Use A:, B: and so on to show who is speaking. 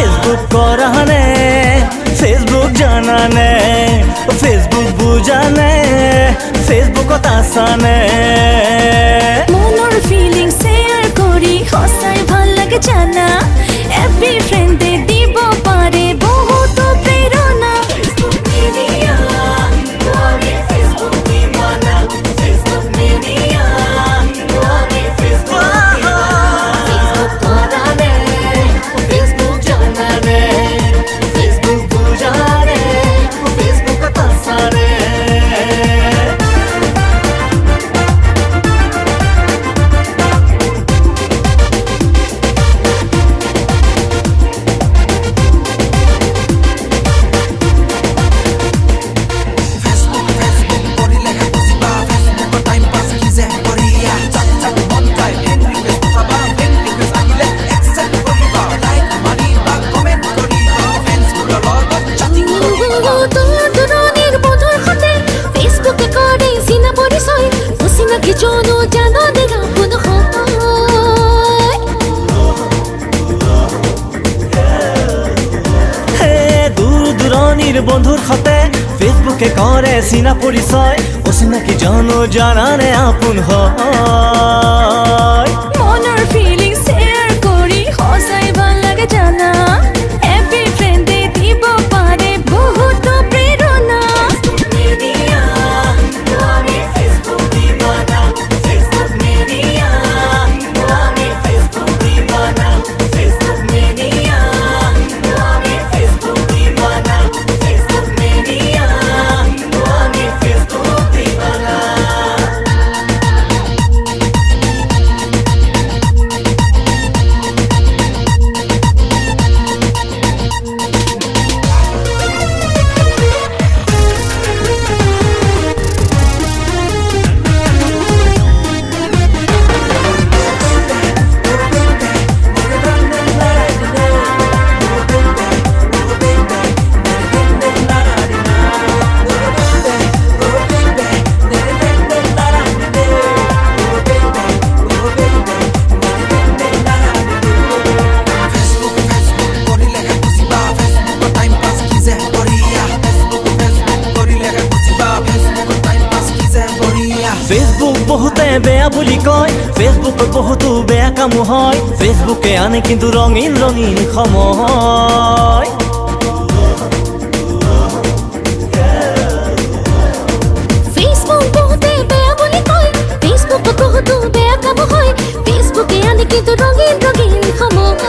A: Facebook কৰানে Facebook জানানে Facebook বুজানে ফেসবুকত আছানে
B: মনৰ ফিলিং শেয়াৰ কৰি সঁচাই ভাল লাগে জানা এভৰি ফ্ৰেণ্ডে দিব পাৰে বহুত প্ৰেৰণা ফেসবুক মিডিয়া আমি ফেসবুক দিৱানা ফেসবুক মিডিয়া আমি ফেসবুক ফেসবুক কৰানে ফেসবুক জানানে ফেসবুক বুজানে ফেসবুকত আছানে
A: বন্ধুর সাথে ফেসবুকে করে চিনা পরিচয় অচিনাকি জানো জানানে আপোন হয়
B: মনৰ ফিলিং শেয়াৰ কৰি সঁচাই ভাল লাগে জানা এভৰি ফ্ৰেণ্ডে দিব পাৰে বহুত প্ৰেৰণা মিডিয়া আমি ফেসবুক দিৱানা ফেসবুক মিডিয়া আমি ফেসবুক দিৱানা ফেসবুক মিডিয়া আমি ফেসবুক দিৱানা ফেসবুক মিডিয়া আমি ফেসবুক দিৱানা
A: ফেসবুক বহুতে বেয়া বুলি কয় ফেসবুকত বহুতো বেয়া কাম হয় ফেসবুকে আনে কিন্তু ৰঙীন ৰঙীন সময়
B: ফেসবুক বহুতে বেয়া বুলি কয় ফেসবুকত বহুতো বেয়া কাম হয় ফেসবুকে আনে কিন্তু ৰঙীন ৰঙীন সময়